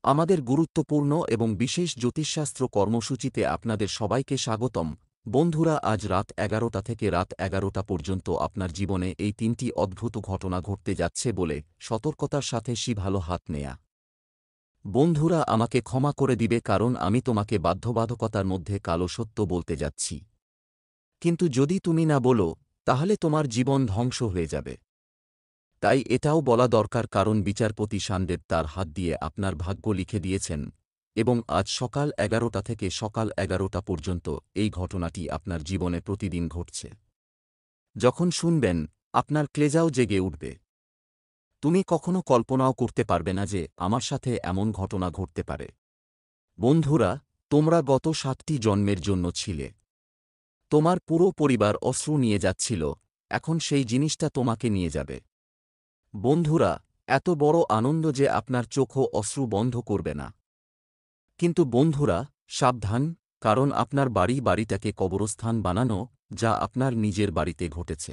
আমাদের গুরুত্বপূর্ণ এবং বিশেষ জ্যোতিষশাস্ত্র কর্মসূচিতে আপনাদের সবাইকে স্বাগতম। বন্ধুরা, আজ রাত 11টা থেকে রাত 11টা পর্যন্ত আপনার জীবনে এই 3টি অদ্ভুত ঘটনা ঘটতে যাচ্ছে বলে সতর্কতার সাথে ভালো হাত নেয়া। বন্ধুরা, আমাকে ক্ষমা করে দিবে কারণ আমি তোমাকে বাধ্যবাধকতার মধ্যে কালো সত্য বলতে যাচ্ছি। কিন্তু যদি তুমি না বলো, তাহলে তোমার জীবন ধ্বংস হয়ে যাবে। তাই এটাও বলা দরকার কারণ বিচারপতি শানদেব তার হাত দিয়ে আপনার ভাগ্য লিখে দিয়েছেন এবং আজ সকাল 11টা থেকে সকাল 11টা পর্যন্ত এই ঘটনাটি আপনার জীবনে প্রতিদিন ঘটছে। যখন শুনবেন, আপনার ক্লেজাও জেগে উঠবে। তুমি কখনো কল্পনাও করতে পারবে না যে আমার সাথে এমন ঘটনা ঘটতে পারে। বন্ধুরা, তোমরা গত 7টি জন্মের জন্য ছিলে। তোমার পুরো পরিবার অশ্রু নিয়ে যাচ্ছিল, এখন সেই জিনিসটা তোমাকে নিয়ে যাবে। বন্ধুরা, এত বড় আনন্দ যে আপনার চোখও অশ্রু বন্ধ করবে না। কিন্তু বন্ধুরা, সাবধান, কারণ আপনার বাড়িটাকে কবরস্থান বানানো, যা আপনার নিজের বাড়িতে ঘটেছে।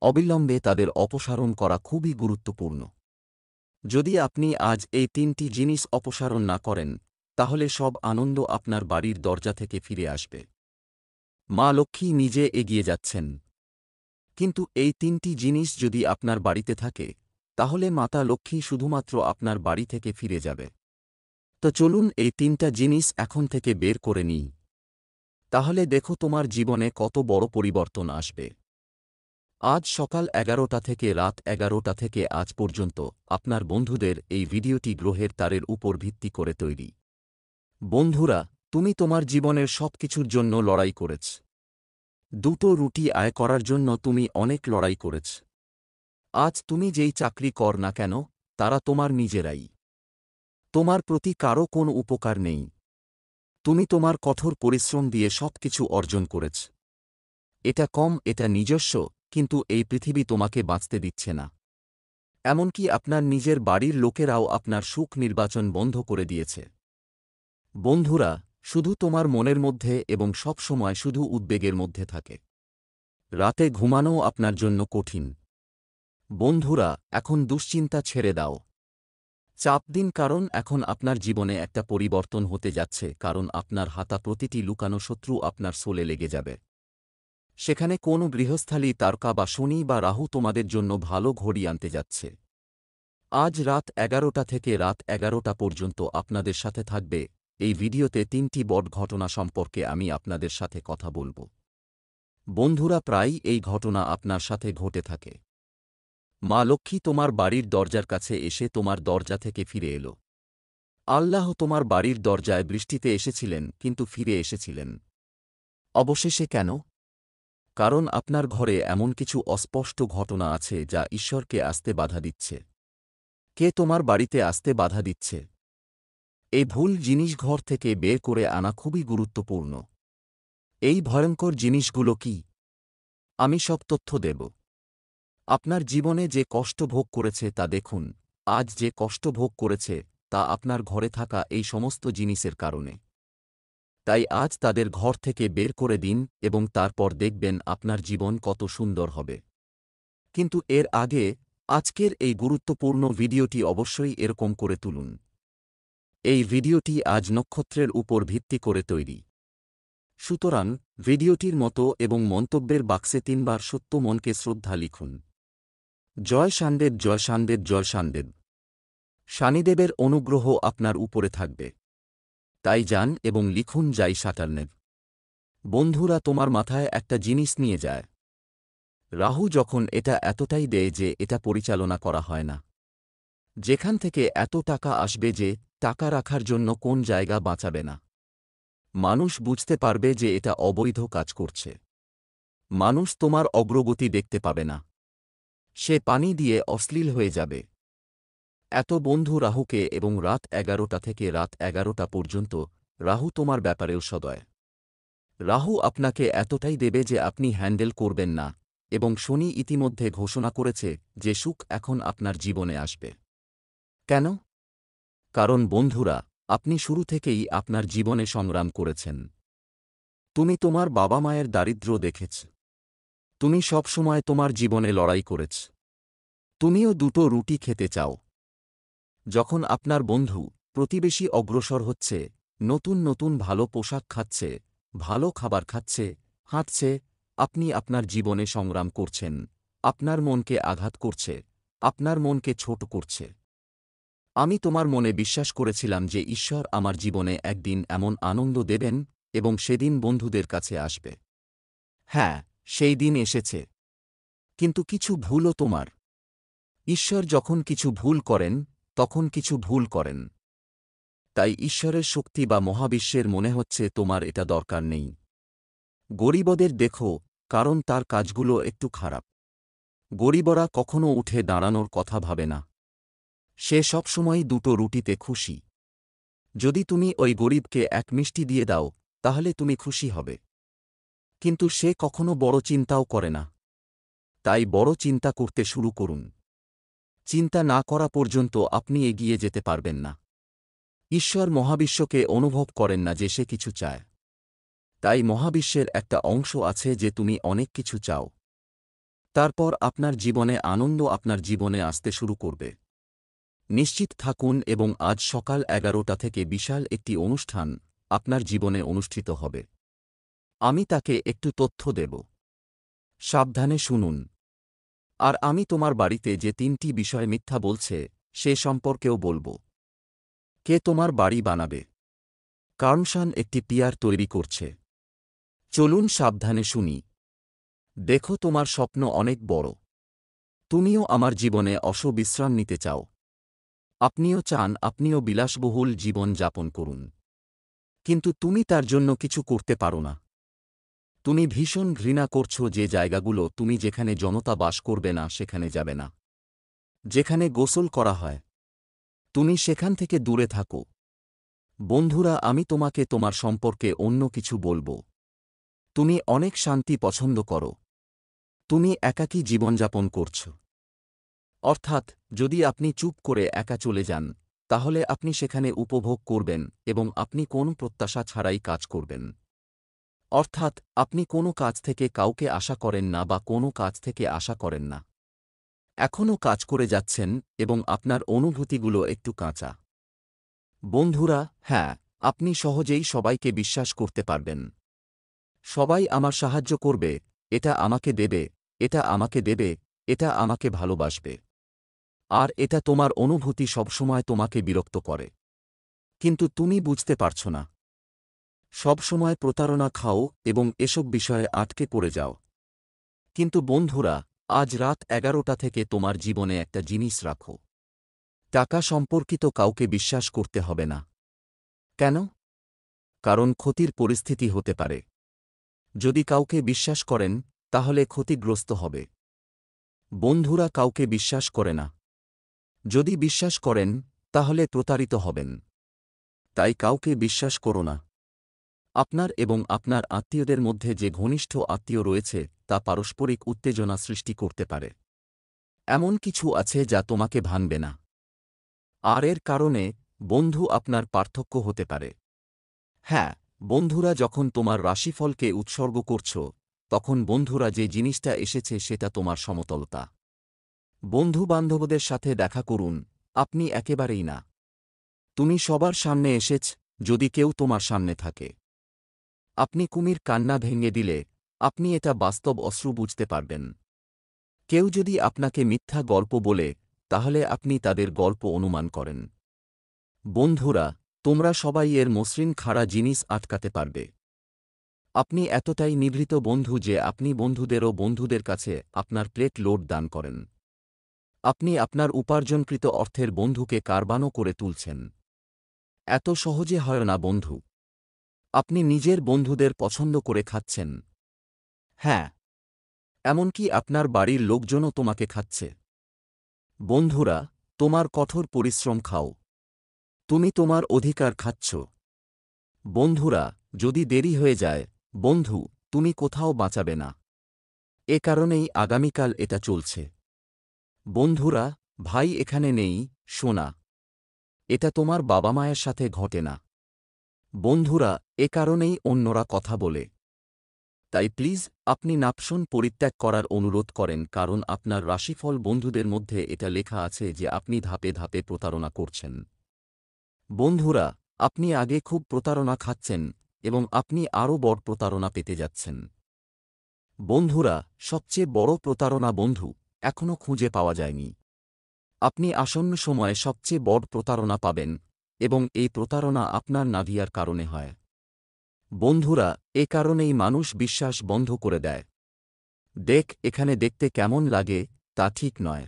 অবিলম্বে তাদের অপসারণ করা খুবই গুরুত্বপূর্ণ। যদি আপনি আজ এই 3টি জিনিস অপসারণ না করেন, তাহলে সব আনন্দ আপনার বাড়ির দরজা থেকে ফিরে আসবে। মা লক্ষ্মী নিজে এগিয়ে যাচ্ছেন। কিন্তু এই 3টি জিনিস যদি আপনার বাড়িতে থাকে, তাহলে মাতা লক্ষ্মী শুধুমাত্র আপনার বাড়ি থেকে ফিরে যাবে। তো চলুন এই 3টা জিনিস এখন থেকে বের করে নিই। তাহলে দেখো তোমার জীবনে কত বড় পরিবর্তন আসবে। আজ সকাল 11টা থেকে রাত 11টা থেকে আজ পর্যন্ত আপনার বন্ধুদের এই ভিডিওটি গ্রহের তারের উপর ভিত্তি করে তৈরি। বন্ধুরা, তুমি তোমার জীবনের সবকিছুর জন্য লড়াই করেছ। দুটো রুটি আয় করার জন্য তুমি অনেক লড়াই করেছ। আজ তুমি যেই চাকরি কর না কেন, তারা তোমার নিজেরাই। তোমার প্রতি কারও কোনো উপকার নেই। তুমি তোমার কঠোর পরিশ্রম দিয়ে সবকিছু অর্জন করেছ। এটা কম, এটা নিজস্ব, কিন্তু এই পৃথিবী তোমাকে বাঁচতে দিচ্ছে না। এমনকি আপনার নিজের বাড়ির লোকেরাও আপনার সুখ নির্বাচন বন্ধ করে দিয়েছে। বন্ধুরা, শুধু তোমার মনের মধ্যে এবং সব সময় শুধু উদ্বেগের মধ্যে থাকে। রাতে ঘুমানোও আপনার জন্য কঠিন। বন্ধুরা, এখন দুশ্চিন্তা ছেড়ে দাও। চাপ দিন কারণ এখন আপনার জীবনে একটা পরিবর্তন হতে যাচ্ছে কারণ আপনার হাতা প্রতিটি লুকানো শত্রু আপনার সোলে লেগে যাবে। সেখানে কোনো গৃহস্থালী তারকা বা শনি বা রাহু তোমাদের জন্য ভালো ঘড়ি আনতে যাচ্ছে। আজ রাত 11টা থেকে রাত 11টা পর্যন্ত আপনাদের সাথে থাকবে। এই ভিডিওতে 3টি বড় ঘটনা সম্পর্কে আমি আপনাদের সাথে কথা বলবো। বন্ধুরা, প্রায়ই এই ঘটনা আপনার সাথে ঘটে থাকে। মা লক্ষ্মী তোমার বাড়ির দরজার কাছে এসে তোমার দরজা থেকে ফিরে এলো। আল্লাহ তোমার বাড়ির দরজায় বৃষ্টিতে এসেছিলেন কিন্তু ফিরে এসেছিলেন। অবশেষে কেন? কারণ আপনার ঘরে এমন কিছু অস্পষ্ট ঘটনা আছে যা ঈশ্বরকে আসতে বাধা দিচ্ছে। কে তোমার বাড়িতে আসতে বাধা দিচ্ছে? এই ভুল জিনিস ঘর থেকে বের করে আনা খুবই গুরুত্বপূর্ণ। এই ভয়ঙ্কর জিনিসগুলো কি? আমি সব তথ্য দেব। আপনার জীবনে যে কষ্ট ভোগ করেছে তা দেখুন। আজ যে কষ্ট ভোগ করেছে তা আপনার ঘরে থাকা এই সমস্ত জিনিসের কারণে। তাই আজ তাদের ঘর থেকে বের করে দিন এবং তারপর দেখবেন আপনার জীবন কত সুন্দর হবে। কিন্তু এর আগে আজকের এই গুরুত্বপূর্ণ ভিডিওটি অবশ্যই এরকম করে তুলুন। এই ভিডিওটি আজ নক্ষত্রের উপর ভিত্তি করে তৈরি। সুতরাং ভিডিওটির মতো এবং মন্তব্যের বাক্সে 3বার সত্য মনকে শ্রদ্ধা লিখুন। জয় শানদেব, জয় শানদেব, জয় শানদেব। শনিদেবের অনুগ্রহ আপনার উপরে থাকবে। তাই যান এবং লিখুন জয় সাটার্নেব। বন্ধুরা, তোমার মাথায় একটা জিনিস নিয়ে যায়। রাহু যখন এটা এতটাই দেয় যে এটা পরিচালনা করা হয় না। যেখান থেকে এত টাকা আসবে যে টাকা রাখার জন্য কোন জায়গা বাঁচাবে না। মানুষ বুঝতে পারবে যে এটা অবৈধ কাজ করছে। মানুষ তোমার অগ্রগতি দেখতে পাবে না। সে পানি দিয়ে অশ্লীল হয়ে যাবে। এত বন্ধু রাহুকে এবং রাত 11টা থেকে রাত 11টা পর্যন্ত রাহু তোমার ব্যাপারেও সদয়। রাহু আপনাকে এতটাই দেবে যে আপনি হ্যান্ডেল করবেন না এবং শনি ইতিমধ্যে ঘোষণা করেছে যে সুখ এখন আপনার জীবনে আসবে। কেন? কারণ বন্ধুরা, আপনি শুরু থেকেই আপনার জীবনে সংগ্রাম করেছেন। তুমি তোমার বাবা মায়ের দারিদ্র্য দেখেছ। তুমি সবসময় তোমার জীবনে লড়াই করেছ। তুমিও দুটো রুটি খেতে চাও। যখন আপনার বন্ধু প্রতিবেশী অগ্রসর হচ্ছে, নতুন নতুন ভালো পোশাক খাচ্ছে, ভালো খাবার খাচ্ছে, হাঁটছে, আপনি আপনার জীবনে সংগ্রাম করছেন, আপনার মনকে আঘাত করছে, আপনার মনকে ছোট করছে। আমি তোমার মনে বিশ্বাস করেছিলাম যে ঈশ্বর আমার জীবনে একদিন এমন আনন্দ দেবেন এবং সেদিন বন্ধুদের কাছে আসবে। হ্যাঁ, সেই দিন এসেছে। কিন্তু কিছু ভুলও তোমার। ঈশ্বর যখন কিছু ভুল করেন, তখন কিছু ভুল করেন। তাই ঈশ্বরের শক্তি বা মহাবিশ্বের মনে হচ্ছে তোমার এটা দরকার নেই। গরিবদের দেখো, কারণ তার কাজগুলো একটু খারাপ। গরিবরা কখনো উঠে দাঁড়ানোর কথা ভাবে না। সে সবসময়ই দুটো রুটিতে খুশি। যদি তুমি ওই গরিবকে এক মিষ্টি দিয়ে দাও, তাহলে তুমি খুশি হবে। কিন্তু সে কখনো বড় চিন্তাও করে না। তাই বড় চিন্তা করতে শুরু করুন। চিন্তা না করা পর্যন্ত আপনি এগিয়ে যেতে পারবেন না। ঈশ্বর মহাবিশ্বকে অনুভব করেন না যে সে কিছু চায়। তাই মহাবিশ্বের একটা অংশ আছে যে তুমি অনেক কিছু চাও। তারপর আপনার জীবনে আনন্দ আপনার জীবনে আসতে শুরু করবে। নিশ্চিত থাকুন এবং আজ সকাল 11টা থেকে বিশাল একটি অনুষ্ঠান আপনার জীবনে অনুষ্ঠিত হবে। আমি তাকে একটু তথ্য দেব। সাবধানে শুনুন। আর আমি তোমার বাড়িতে যে 3টি বিষয় মিথ্যা বলছে সে সম্পর্কেও বলব। কে তোমার বাড়ি বানাবে? কার্নশান একটি পিয়ার তৈরি করছে। চলুন সাবধানে শুনি। দেখো, তোমার স্বপ্ন অনেক বড়। তুমিও আমার জীবনে বিশ্রাম নিতে চাও। আপনিও চান আপনিও বিলাসবহুল জীবন যাপন করুন। কিন্তু তুমি তার জন্য কিছু করতে পারো না। তুমি ভীষণ ঘৃণা করছো যে জায়গাগুলো তুমি যেখানে জনতা বাস করবে না সেখানে যাবে না। যেখানে গোসল করা হয়, তুমি সেখান থেকে দূরে থাকো। বন্ধুরা, আমি তোমাকে তোমার সম্পর্কে অন্য কিছু বলবো। তুমি অনেক শান্তি পছন্দ করো। তুমি একাকী জীবনযাপন করছ। অর্থাৎ, যদি আপনি চুপ করে একা চলে যান, তাহলে আপনি সেখানে উপভোগ করবেন এবং আপনি কোন প্রত্যাশা ছাড়াই কাজ করবেন। অর্থাৎ, আপনি কোনো কাজ থেকে কাউকে আশা করেন না বা কোনো কাজ থেকে আশা করেন না। এখনও কাজ করে যাচ্ছেন এবং আপনার অনুভূতিগুলো একটু কাঁচা। বন্ধুরা, হ্যাঁ, আপনি সহজেই সবাইকে বিশ্বাস করতে পারবেন। সবাই আমার সাহায্য করবে, এটা আমাকে দেবে, এটা আমাকে দেবে, এটা আমাকে ভালোবাসবে। আর এটা তোমার অনুভূতি সবসময় তোমাকে বিরক্ত করে। কিন্তু তুমি বুঝতে পারছ না। সবসময় প্রতারণা খাও এবং এসব বিষয়ে আটকে পড়ে যাও। কিন্তু বন্ধুরা, আজ রাত 11টা থেকে তোমার জীবনে একটা জিনিস রাখো। টাকা সম্পর্কিত কাউকে বিশ্বাস করতে হবে না। কেন? কারণ ক্ষতির পরিস্থিতি হতে পারে। যদি কাউকে বিশ্বাস করেন, তাহলে ক্ষতিগ্রস্ত হবে। বন্ধুরা কাউকে বিশ্বাস করে না। যদি বিশ্বাস করেন, তাহলে প্রতারিত হবেন। তাই কাউকে বিশ্বাস করো না। আপনার এবং আপনার আত্মীয়দের মধ্যে যে ঘনিষ্ঠ আত্মীয় রয়েছে তা পারস্পরিক উত্তেজনা সৃষ্টি করতে পারে। এমন কিছু আছে যা তোমাকে ভাঙবে না। আর এর কারণে বন্ধু আপনার পার্থক্য হতে পারে। হ্যাঁ, বন্ধুরা যখন তোমার রাশিফলকে উৎসর্গ করছ, তখন বন্ধুরা যে জিনিসটা এসেছে সেটা তোমার সমতলতা। বন্ধু-বান্ধবদের সাথে দেখা করুন, আপনি একেবারেই না। তুমি সবার সামনে এসেছ, যদি কেউ তোমার সামনে থাকে। আপনি কুমির কান্না ভেঙে দিলে, আপনি এটা বাস্তব অশ্রু বুঝতে পারবেন। কেউ যদি আপনাকে মিথ্যা গল্প বলে, তাহলে আপনি তাদের গল্প অনুমান করেন। বন্ধুরা, তোমরা সবাই এর মসৃণ খাড়া জিনিস আটকাতে পারবে। আপনি এতটাই নিভৃত বন্ধু যে আপনি বন্ধুদেরও বন্ধুদের কাছে আপনার প্লেট লোড দান করেন। আপনি আপনার উপার্জনকৃত অর্থের বন্ধুকে কারবানো করে তুলছেন। এত সহজে হয় না বন্ধু। আপনি নিজের বন্ধুদের পছন্দ করে খাচ্ছেন। হ্যাঁ, এমনকি আপনার বাড়ির লোকজনও তোমাকে খাচ্ছে। বন্ধুরা, তোমার কঠোর পরিশ্রম খাও। তুমি তোমার অধিকার খাচ্ছ। বন্ধুরা, যদি দেরি হয়ে যায়, বন্ধু, তুমি কোথাও বাঁচাবে না। এ কারণেই আগামীকাল এটা চলছে। বন্ধুরা, ভাই এখানে নেই, সোনা। এটা তোমার বাবা মায়ের সাথে ঘটে না। বন্ধুরা, এ কারণেই অন্যরা কথা বলে। তাই প্লিজ, আপনি নাপশন পরিত্যাগ করার অনুরোধ করেন কারণ আপনার রাশিফল বন্ধুদের মধ্যে এটা লেখা আছে যে আপনি ধাপে ধাপে প্রতারণা করছেন। বন্ধুরা, আপনি আগে খুব প্রতারণা খাচ্ছেন এবং আপনি আরও বড় প্রতারণা পেতে যাচ্ছেন। বন্ধুরা, সবচেয়ে বড় প্রতারণা বন্ধু এখনও খুঁজে পাওয়া যায়নি। আপনি আসন্ন সময়ে সবচেয়ে বড় প্রতারণা পাবেন এবং এই প্রতারণা আপনার নাভিয়ার কারণে হয়। বন্ধুরা, এ কারণেই মানুষ বিশ্বাস বন্ধ করে দেয়। দেখ, এখানে দেখতে কেমন লাগে তা ঠিক নয়।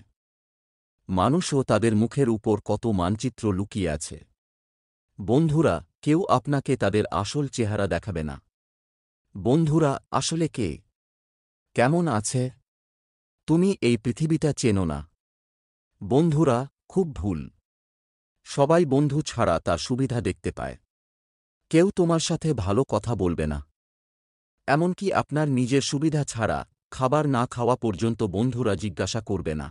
মানুষও তাদের মুখের উপর কত মানচিত্র লুকিয়ে আছে। বন্ধুরা, কেউ আপনাকে তাদের আসল চেহারা দেখাবে না। বন্ধুরা, আসলে কে কেমন আছে তুমি এই পৃথিবীটা চেনো না। বন্ধুরা, খুব ভুল। সবাই বন্ধু ছাড়া তার সুবিধা দেখতে পায়। কেউ তোমার সাথে ভালো কথা বলবে না। এমনকি আপনার নিজের সুবিধা ছাড়া খাবার না খাওয়া পর্যন্ত বন্ধুরা জিজ্ঞাসা করবে না।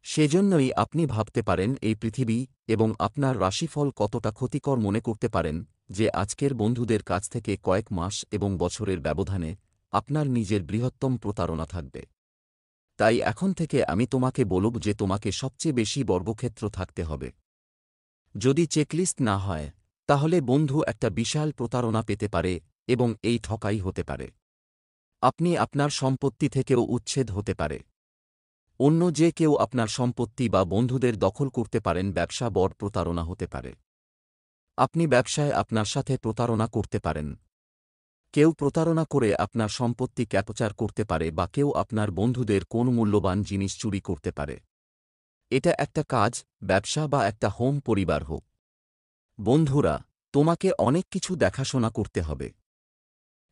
সেজন্যই আপনি ভাবতে পারেন এই পৃথিবী এবং আপনার রাশিফল কতটা ক্ষতিকর মনে করতে পারেন যে আজকের বন্ধুদের কাছ থেকে কয়েক মাস এবং বছরের ব্যবধানে আপনার নিজের বৃহত্তম প্রতারণা থাকবে। তাই এখন থেকে আমি তোমাকে বলব যে তোমাকে সবচেয়ে বেশি বর্গক্ষেত্র থাকতে হবে। যদি চেকলিস্ট না হয়, তাহলে বন্ধু একটা বিশাল প্রতারণা পেতে পারে এবং এই ঠকাই হতে পারে। আপনি আপনার সম্পত্তি থেকেও উচ্ছেদ হতে পারে। অন্য যে কেউ আপনার সম্পত্তি বা বন্ধুদের দখল করতে পারেন। ব্যবসা বড় প্রতারণা হতে পারে। আপনি ব্যবসায় আপনার সাথে প্রতারণা করতে পারেন। কেউ প্রতারণা করে আপনার সম্পত্তি ক্যাপচার করতে পারে বা কেউ আপনার বন্ধুদের কোন মূল্যবান জিনিস চুরি করতে পারে। এটা একটা কাজ, ব্যবসা বা একটা হোম পরিবার হোক। বন্ধুরা, তোমাকে অনেক কিছু দেখাশোনা করতে হবে।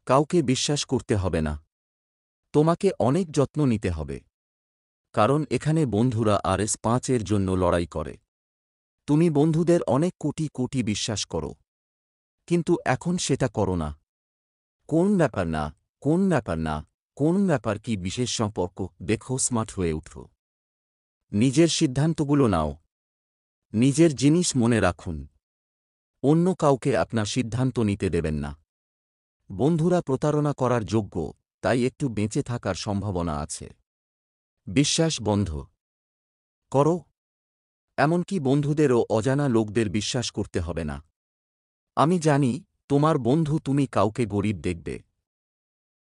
কাউকে বিশ্বাস করতে হবে না। তোমাকে অনেক যত্ন নিতে হবে। কারণ এখানে বন্ধুরা RS5 এর জন্য লড়াই করে। তুমি বন্ধুদের অনেক কোটি কোটি বিশ্বাস করো, কিন্তু এখন সেটা করো না। কোন ব্যাপার না, কোন ব্যাপার না, কোন ব্যাপার কি বিশেষ সম্পর্ক? দেখো, স্মার্ট হয়ে উঠো। নিজের সিদ্ধান্তগুলো নাও। নিজের জিনিস মনে রাখুন। অন্য কাউকে আপনার সিদ্ধান্ত নিতে দেবেন না। বন্ধুরা প্রতারণা করার যোগ্য, তাই একটু বেঁচে থাকার সম্ভাবনা আছে। বিশ্বাস বন্ধ করো। এমনকি বন্ধুদেরও অজানা লোকদের বিশ্বাস করতে হবে না। আমি জানি তোমার বন্ধু তুমি কাউকে গরিব দেখবে।